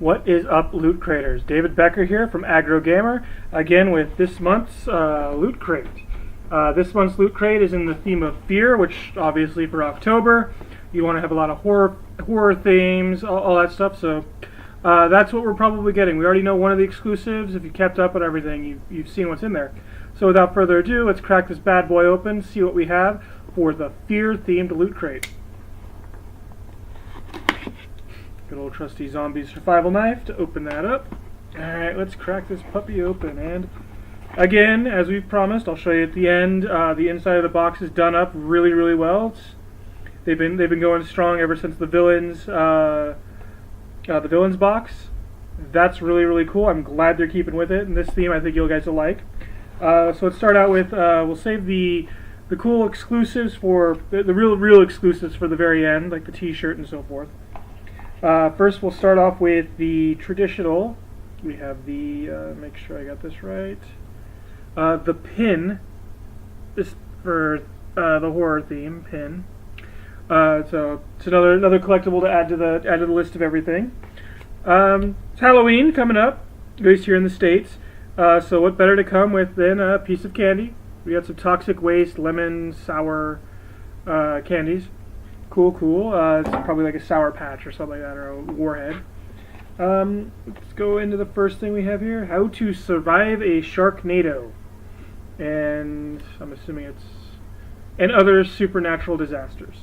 What is up, Loot Craters? David Becker here from AggroGamer, again with this month's Loot Crate. This month's Loot Crate is in the theme of fear, which obviously for October, you want to have a lot of horror themes, all that stuff, so that's what we're probably getting. We already know one of the exclusives. If you kept up with everything, you've seen what's in there. So without further ado, let's crack this bad boy open, see what we have for the fear-themed Loot Crate. Good old trusty zombie survival knife to open that up. Alright, let's crack this puppy open. And again, as we've promised, I'll show you at the end. The inside of the box is done up really, really well. They've been going strong ever since the villains box. That's really, really cool. I'm glad they're keeping with it. And this theme, I think you guys will like. So let's start out with we'll save the cool exclusives for the real exclusives for the very end, like the T-shirt and so forth. First, we'll start off with the traditional. We have the, make sure I got this right, the pin. This for the horror theme pin. So it's another collectible to add to the list of everything. It's Halloween coming up, at least here in the States. So what better to come with than a piece of candy? We got some toxic waste, lemon, sour candies. Cool. It's probably like a Sour Patch or something like that, or a Warhead. Let's go into the first thing we have here. How to survive a Sharknado. And I'm assuming it's... and other supernatural disasters.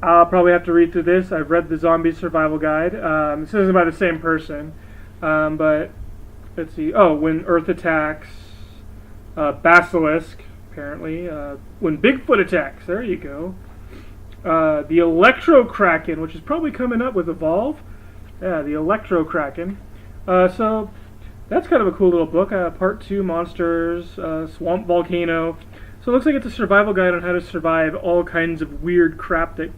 I'll probably have to read through this. I've read the Zombie Survival Guide. This isn't by the same person. But, let's see. Oh, when Earth attacks. Basilisk, apparently. When Bigfoot attacks. There you go. The Electro Kraken, which is probably coming up with Evolve. Yeah, the Electro Kraken. So that's kind of a cool little book. Part 2, Monsters, Swamp Volcano. So it looks like it's a survival guide on how to survive all kinds of weird crap that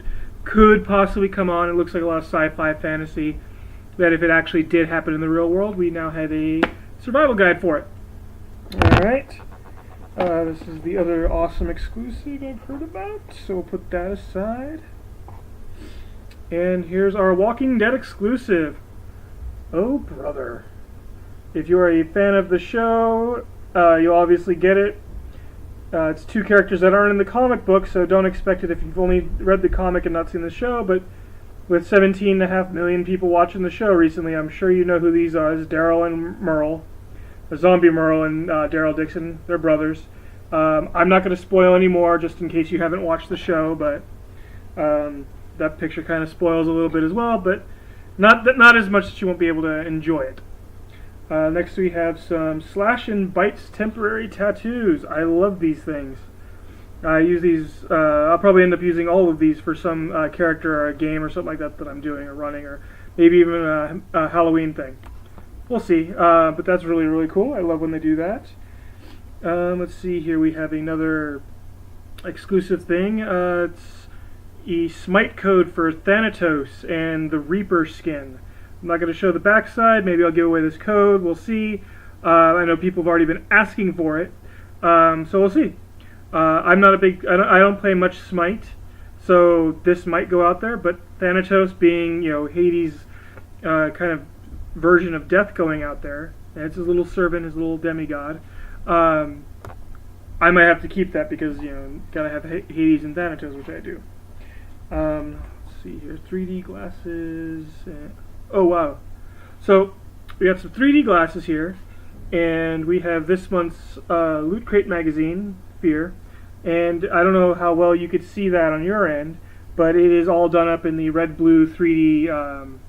could possibly come on. It looks like a lot of sci-fi fantasy that if it actually did happen in the real world, we now have a survival guide for it. Alright. This is the other awesome exclusive I've heard about, so we'll put that aside. And here's our Walking Dead exclusive. Oh, brother. If you are a fan of the show, you'll obviously get it. It's two characters that aren't in the comic book, so don't expect it if you've only read the comic and not seen the show, but with 17.5 million people watching the show recently, I'm sure you know who these are. It's Daryl and Merle. Zombie Merle and Daryl Dixon, they're brothers. I'm not going to spoil any more just in case you haven't watched the show, but that picture kind of spoils a little bit as well, but not as much that you won't be able to enjoy it. Next we have some Slash and Bites temporary tattoos. I love these things. I use these, I'll probably end up using all of these for some character or a game or something like that I'm doing or running, or maybe even a Halloween thing. We'll see, but that's really, really cool. I love when they do that. Let's see here. We have another exclusive thing. It's a smite code for Thanatos and the Reaper skin. I'm not going to show the backside. Maybe I'll give away this code. We'll see. I know people have already been asking for it, so we'll see. I'm not a big... I don't play much Smite, so this might go out there, but Thanatos being, Hades' kind of version of death going out there. And it's his little servant, his little demigod. I might have to keep that because, gotta have Hades and Thanatos, which I do. Let's see here. 3D glasses. Oh, wow. So, we got some 3D glasses here. And we have this month's Loot Crate magazine, Fear. And I don't know how well you could see that on your end, but it is all done up in the red-blue 3D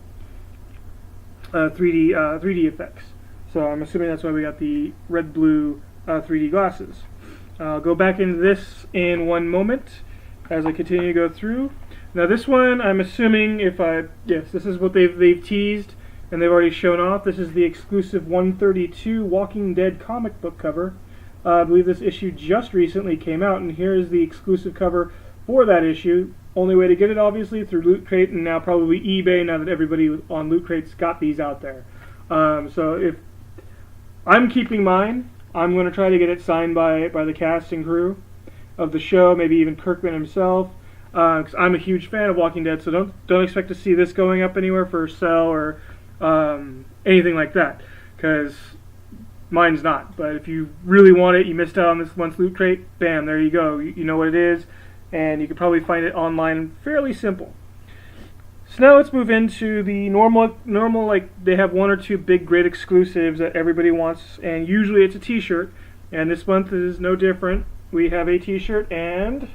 3D effects. So I'm assuming that's why we got the red-blue 3D glasses. I'll go back into this in one moment as I continue to go through. Now this one, I'm assuming yes, this is what they've teased and they've already shown off. This is the exclusive 132 Walking Dead comic book cover. I believe this issue just recently came out, and here is the exclusive cover for that issue. Only way to get it, obviously, through Loot Crate and now probably eBay, now that everybody on Loot Crate's got these out there. So if I'm keeping mine, I'm going to try to get it signed by the cast and crew of the show, maybe even Kirkman himself. Because I'm a huge fan of Walking Dead, so don't expect to see this going up anywhere for sale or anything like that, because mine's not. But if you really want it, you missed out on this month's Loot Crate, bam, there you go. You know what it is, and you can probably find it online fairly simple. So now let's move into the normal, like they have one or two big great exclusives that everybody wants, and usually it's a t-shirt, and this month is no different. We have a t-shirt, and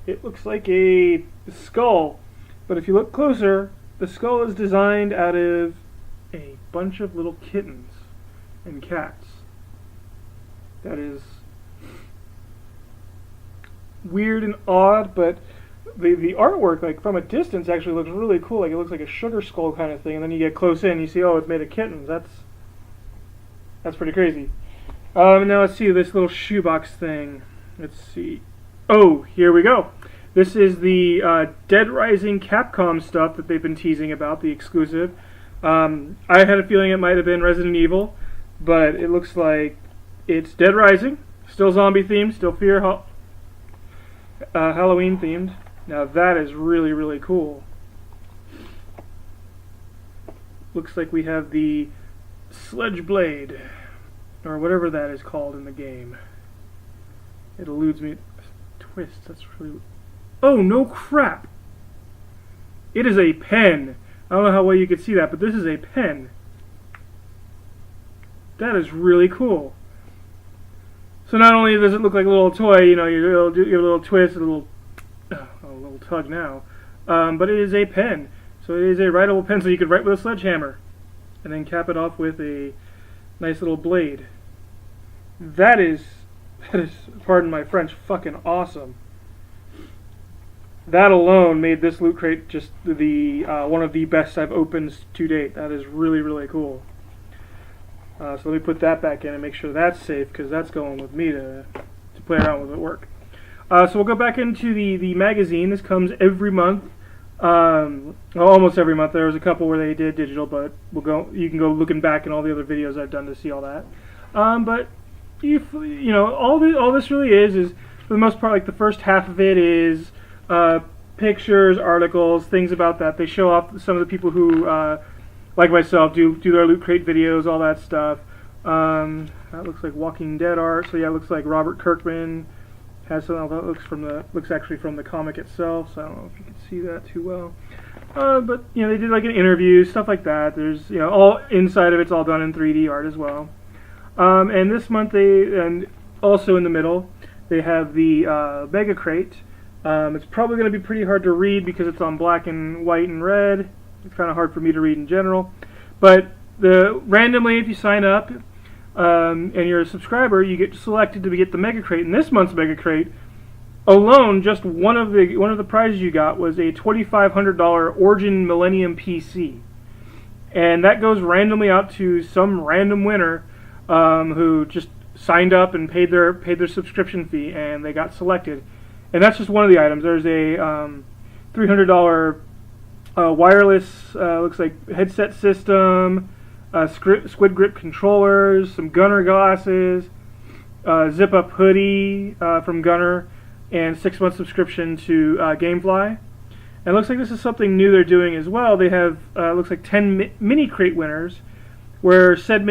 it looks like a skull, but if you look closer, the skull is designed out of a bunch of little kittens and cats. That is weird and odd, but the artwork, like from a distance, actually looks really cool. Like it looks like a sugar skull kind of thing, and then you get close in, and you see, oh, it's made of kittens. That's pretty crazy. Now let's see this little shoebox thing. Let's see. Oh, here we go. This is the Dead Rising Capcom stuff that they've been teasing about, the exclusive. I had a feeling it might have been Resident Evil, but it looks like it's Dead Rising, still zombie themed, still Halloween themed. Now that is really, really cool. Looks like we have the Sledge Blade, or whatever that is called in the game. It eludes me. Twist, that's really... Oh, no crap! It is a pen. I don't know how well you can see that, but this is a pen. That is really cool. So not only does it look like a little toy, you know, your little twist, a little tug now, but it is a pen. So it is a writable pen, so you could write with a sledgehammer, and then cap it off with a nice little blade. That is, pardon my French, fucking awesome. That alone made this Loot Crate just the one of the best I've opened to date. That is really, really cool. So let me put that back in and make sure that's safe, because that's going with me to play around with at work. So we'll go back into the magazine. This comes every month. Well, almost every month. There was a couple where they did digital, but you can go looking back in all the other videos I've done to see all that. But you know, all this really is for the most part, like the first half of it is pictures, articles, things about that. They show off some of the people who, like myself, do their Loot Crate videos, all that stuff. That looks like Walking Dead art. So yeah, it looks like Robert Kirkman has something that looks actually from the comic itself. So I don't know if you can see that too well. But you know, they did like an interview, stuff like that. There's, you know, all inside of it's all done in 3D art as well. And this month and also in the middle, they have the Mega Crate. It's probably going to be pretty hard to read because it's on black and white and red. It's kind of hard for me to read in general. But randomly, if you sign up and you're a subscriber, you get selected to get the Mega Crate. And this month's Mega Crate alone, just one of the prizes you got was a $2,500 Origin Millennium PC, and that goes randomly out to some random winner who just signed up and paid their subscription fee, and they got selected. And that's just one of the items. There's a $300 wireless, looks like headset system, Squid Grip controllers, some Gunner glasses, zip-up hoodie from Gunner, and 6-month subscription to Gamefly. And it looks like this is something new they're doing as well. They have looks like 10 mini crate winners, where said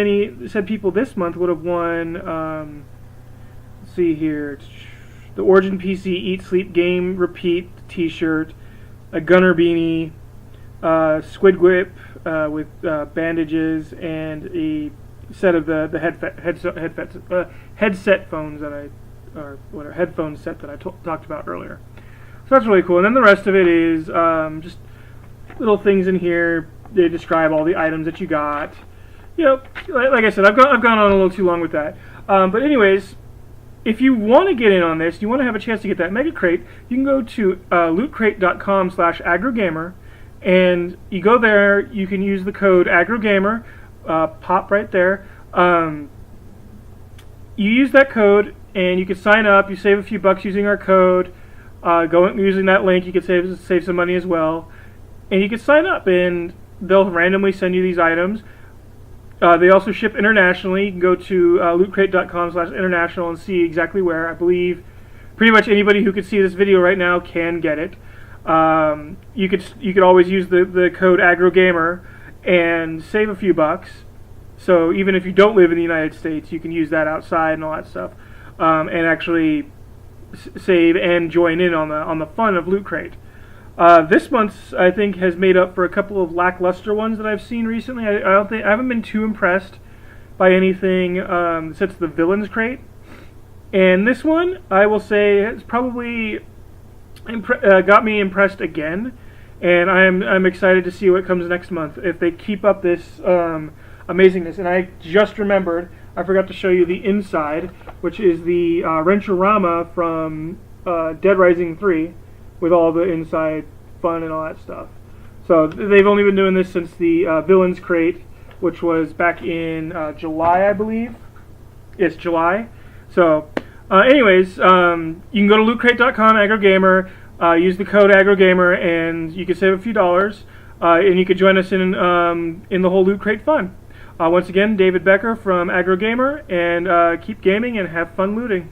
people this month would have won. Let's see here. The Origin PC Eat Sleep Game Repeat T-shirt, a Gunner beanie, Squid Grip with bandages, and a set of the headset phones or whatever headphone set that I talked about earlier. So that's really cool. And then the rest of it is just little things in here. They describe all the items that you got. You know, like I said, I've gone on a little too long with that. But anyways, if you want to get in on this, you want to have a chance to get that Mega Crate, you can go to lootcrate.com/AggroGamer, and you go there, you can use the code AggroGamer, pop right there. You use that code, and you can sign up. You save a few bucks using our code. Using that link, you can save some money as well. And you can sign up, and they'll randomly send you these items. They also ship internationally. You can go to lootcrate.com/international and see exactly where. I believe pretty much anybody who could see this video right now can get it. You could always use the code AggroGamer and save a few bucks. So even if you don't live in the United States, you can use that outside and all that stuff, and actually save and join in on the fun of Loot Crate. This month's, I think, has made up for a couple of lackluster ones that I've seen recently. I haven't been too impressed by anything since the Villains Crate. And this one, I will say, has probably got me impressed again. And I'm excited to see what comes next month if they keep up this amazingness. And I just remembered, I forgot to show you the inside, which is the Wrenchorama from Dead Rising 3. With all the inside fun and all that stuff. So they've only been doing this since the Villains Crate, which was back in July, I believe. It's July. So anyways, you can go to lootcrate.com, AggroGamer, use the code AggroGamer, and you can save a few dollars, and you could join us in the whole Loot Crate fun. Once again, David Becker from AggroGamer, and keep gaming and have fun looting.